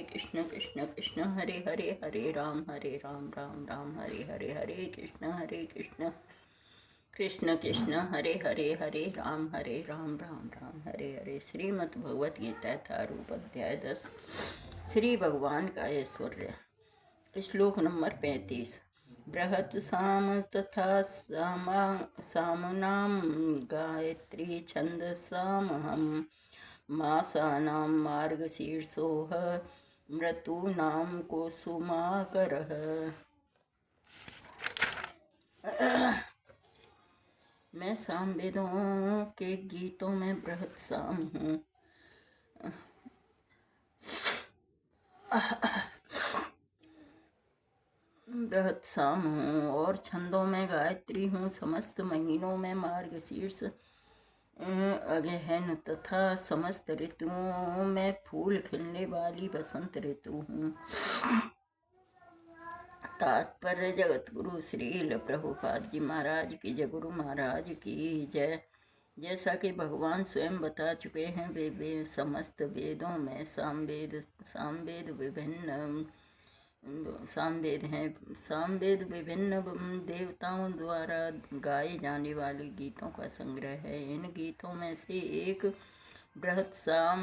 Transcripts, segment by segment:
कृष्ण कृष्ण कृष्ण हरे हरे, हरे राम राम राम हरे हरे, हरे कृष्ण कृष्ण कृष्ण हरे हरे, हरे राम राम राम हरे हरे। श्रीमद् भगवत गीता यथारूप अध्याय 10 श्री भगवान का ऐश्वर्य। श्लोक नंबर 35। बृहत् साम तथा सामनाम गायत्री छंदसामहम् मासानां मार्गशीर्षोह मृतूनां कुसुमाकरः। मैं सामवेदों के गीतों में बृहत् साम हूँ। बृहत् साम हूँ और छंदों में गायत्री हूँ। समस्त महीनों में मार्गशीर्ष अगहन तथा समस्त ऋतुओं में फूल खिलने वाली बसंत ऋतु हूँ। तात्पर्य जगत गुरु श्रील प्रभुपाद जी महाराज की जय, गुरु महाराज की जय। जैसा कि भगवान स्वयं बता चुके हैं, वे समस्त वेदों में सामवेद विभिन्न सामवेद हैं। सामवेद विभिन्न देवताओं द्वारा गाए जाने वाले गीतों का संग्रह है। इन गीतों में से एक बृहत् साम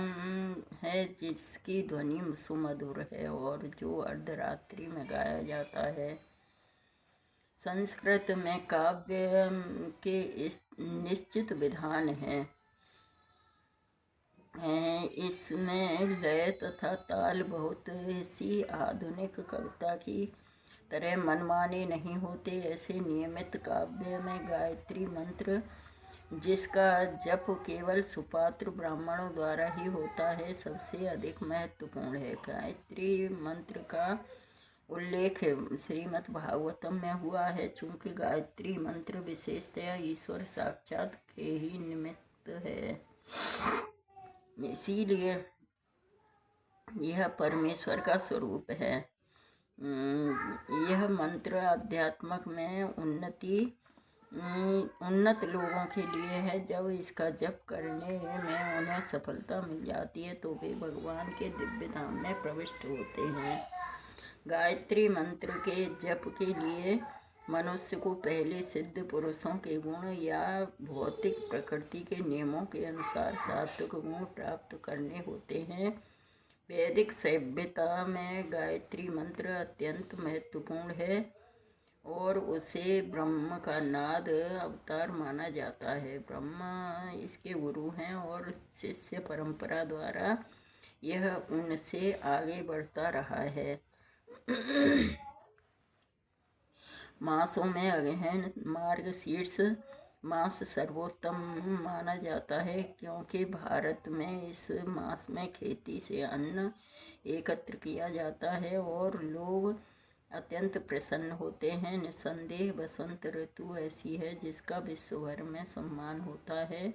है, जिसकी ध्वनि सुमधुर है और जो अर्धरात्रि में गाया जाता है। संस्कृत में काव्य के निश्चित विधान हैं। इसमें लय तथा ताल बहुत सी आधुनिक कविता की तरह मनमाने नहीं होते। ऐसे नियमित काव्य में गायत्री मंत्र, जिसका जप केवल सुपात्र ब्राह्मणों द्वारा ही होता है, सबसे अधिक महत्वपूर्ण है। गायत्री मंत्र का उल्लेख श्रीमद् भागवतम में हुआ है। चूंकि गायत्री मंत्र विशेषतया ईश्वर साक्षात के ही निमित्त है, इसीलिए यह परमेश्वर का स्वरूप है। यह मंत्र अध्यात्मक में उन्नत लोगों के लिए है। जब इसका जप करने में उन्हें सफलता मिल जाती है तो वे भगवान के दिव्य धाम में प्रविष्ट होते हैं। गायत्री मंत्र के जप के लिए मनुष्य को पहले सिद्ध पुरुषों के गुण या भौतिक प्रकृति के नियमों के अनुसार सात्विक गुण प्राप्त करने होते हैं। वैदिक सभ्यता में गायत्री मंत्र अत्यंत महत्वपूर्ण है और उसे ब्रह्म का नाद अवतार माना जाता है। ब्रह्मा इसके गुरु हैं और शिष्य परंपरा द्वारा यह उनसे आगे बढ़ता रहा है। मासों में अगहन मार्गशीर्ष मास सर्वोत्तम माना जाता है, क्योंकि भारत में इस मास में खेती से अन्न एकत्र किया जाता है और लोग अत्यंत प्रसन्न होते हैं। निसंदेह बसंत ऋतु ऐसी है जिसका विश्व भर में सम्मान होता है,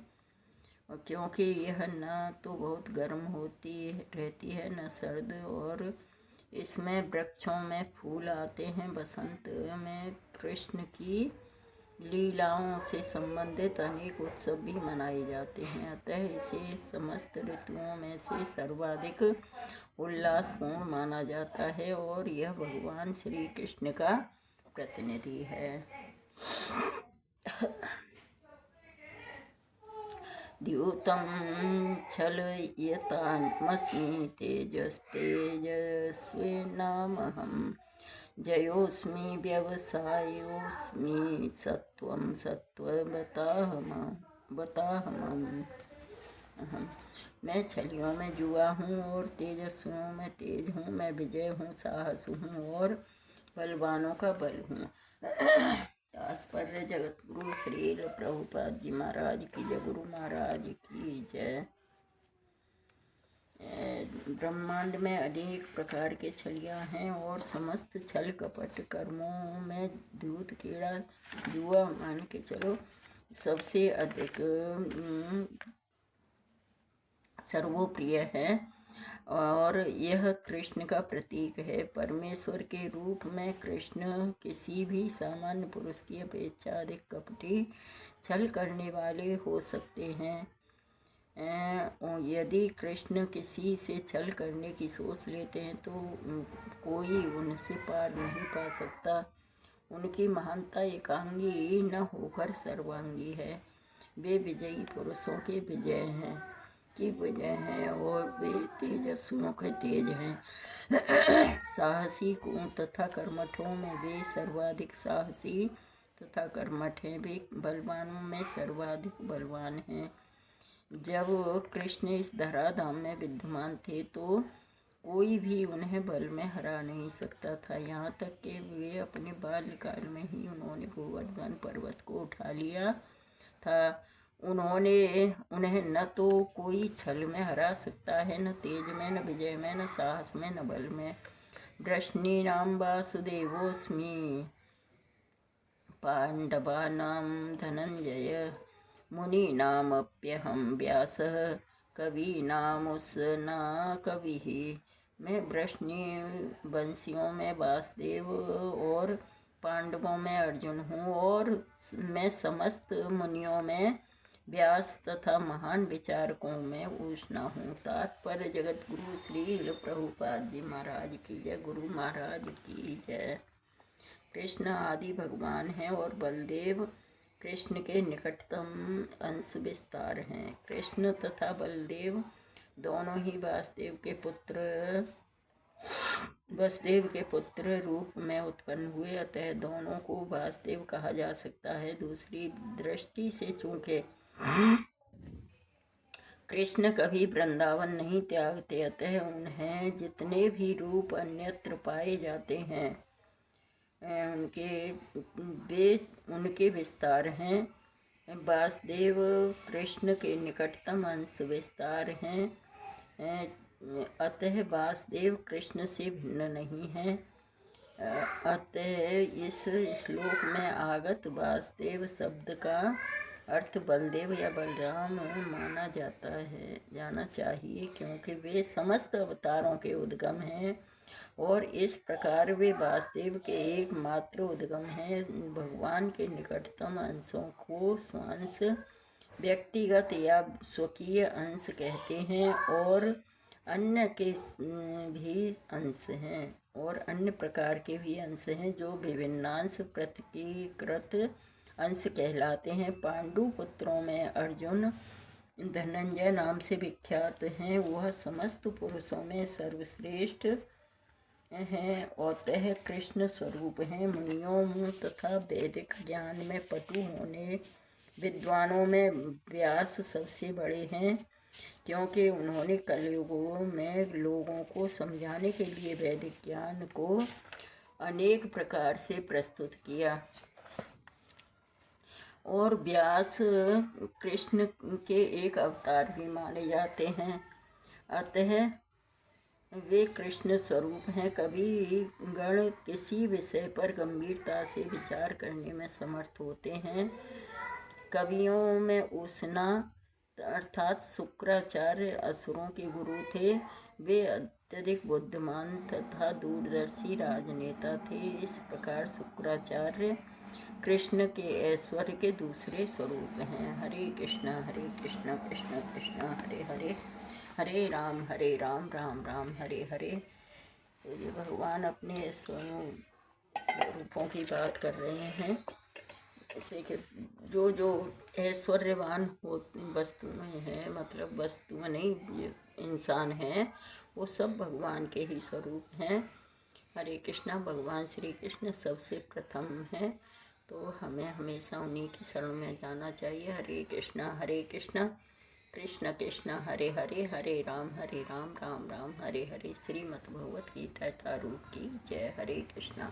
और क्योंकि यह न तो बहुत गर्म होती रहती है न सर्द, और इसमें वृक्षों में फूल आते हैं। बसंत में कृष्ण की लीलाओं से संबंधित अनेक उत्सव भी मनाए जाते हैं। अतः इसे समस्त ऋतुओं में से सर्वाधिक उल्लासपूर्ण माना जाता है और यह भगवान श्री कृष्ण का प्रतिनिधि है। द्यूतं छलयतामस्मि तेजस्तेजस्विनामहम् जयोऽस्मि व्यवसायोऽस्मि सत्वं सत्त्ववताहमम्। मैं छलियों में जुआ हूँ और तेजस्वियों में तेज हूँ। मैं विजय हूँ, साहस हूँ और बलवानों का बल हूँ। तात्पर्य जगत गुरु श्रील प्रभुपाद जी महाराज की जय, गुरु महाराज की जय। ब्रह्मांड में अनेक प्रकार के छलियाँ हैं और समस्त छल कपट कर्मों में दूत कीड़ा जुआ मान के चलो सबसे अधिक सर्वोप्रिय है और यह कृष्ण का प्रतीक है। परमेश्वर के रूप में कृष्ण किसी भी सामान्य पुरुष की अपेक्षा अधिक कपटी छल करने वाले हो सकते हैं। यदि कृष्ण किसी से छल करने की सोच लेते हैं तो कोई उनसे पार नहीं पा सकता। उनकी महानता एकांगी न होकर सर्वांगी है। वे विजयी पुरुषों के विजय हैं और वे तेजस्वियों के तेज हैं। साहसी तथा कर्मठों में वे सर्वाधिक साहसी तथा कर्मठ हैं। वे बलवानों में सर्वाधिक बलवान हैं। जब कृष्ण इस धराधाम में विद्यमान थे तो कोई भी उन्हें बल में हरा नहीं सकता था। यहाँ तक कि वे अपने बाल्यकाल में ही उन्होंने गोवर्धन पर्वत को उठा लिया था। उन्हें न तो कोई छल में हरा सकता है, न तेज में, न विजय में, न साहस में, न बल में। वृष्णीनां वासुदेवोऽस्मि पांडवानां धनंजय मुनीनामप्यहं व्यासः कवीनामुसना कविः। मैं वृष्णि वंशियों में वासुदेव और पांडवों में अर्जुन हूँ और मैं समस्त मुनियों में व्यास तथा महान विचारकों में उष्णा हूँ। तात्पर्य जगत गुरु श्री प्रभुपाद जी महाराज की जय। गुरु महाराज की जय। कृष्ण आदि भगवान हैं और बलदेव कृष्ण के निकटतम अंश विस्तार हैं। कृष्ण तथा बलदेव दोनों ही वसुदेव के पुत्र रूप में उत्पन्न हुए, अतः दोनों को वासुदेव कहा जा सकता है। दूसरी दृष्टि से चूंकि कृष्ण कभी वृंदावन नहीं त्यागते, अतः उन्हें जितने भी रूप अन्यत्र पाए जाते हैं उनके विस्तार हैं। वासुदेव कृष्ण के निकटतम अंश विस्तार हैं, अतः वासुदेव कृष्ण से भिन्न नहीं हैं। अतः इस श्लोक में आगत वासुदेव शब्द का अर्थ बलदेव या बलराम माना जाना चाहिए, क्योंकि वे समस्त अवतारों के उद्गम हैं और इस प्रकार वे वासुदेव के एकमात्र उद्गम हैं। भगवान के निकटतम अंशों को स्वांश, व्यक्तिगत या स्वकीय अंश कहते हैं और अन्य के भी अंश हैं और अन्य प्रकार के भी अंश हैं जो विभिन्नांश प्रतिकृत अंश कहलाते हैं। पांडु पुत्रों में अर्जुन धनंजय नाम से विख्यात हैं। वह समस्त पुरुषों में सर्वश्रेष्ठ हैं और तह कृष्ण स्वरूप हैं। मुनियों तथा वैदिक ज्ञान में पटु होने विद्वानों में व्यास सबसे बड़े हैं, क्योंकि उन्होंने कलयुगों में लोगों को समझाने के लिए वैदिक ज्ञान को अनेक प्रकार से प्रस्तुत किया। और व्यास कृष्ण के एक अवतार भी माने जाते हैं, अतः वे कृष्ण स्वरूप हैं। कभी गण किसी विषय पर गंभीरता से विचार करने में समर्थ होते हैं। कवियों में उष्णा अर्थात शुक्राचार्य असुरों के गुरु थे। वे अत्यधिक बुद्धिमान तथा दूरदर्शी राजनेता थे। इस प्रकार शुक्राचार्य कृष्ण के ऐश्वर्य के दूसरे स्वरूप हैं। हरे कृष्ण कृष्ण कृष्ण हरे हरे, हरे राम राम राम हरे हरे। तो ये भगवान अपने स्वरूपों की बात कर रहे हैं, जैसे कि जो ऐश्वर्यवान वस्तुएं हैं, मतलब वस्तुएं नहीं, ये इंसान हैं, वो सब भगवान के ही स्वरूप हैं। हरे कृष्णा, भगवान श्री कृष्ण सबसे प्रथम हैं, तो हमें हमेशा उन्हीं की शरण में जाना चाहिए। हरे कृष्णा कृष्ण कृष्ण हरे हरे, हरे राम राम राम हरे हरे। श्रीमद् भगवत गीता यथारूप की जय। हरे कृष्णा।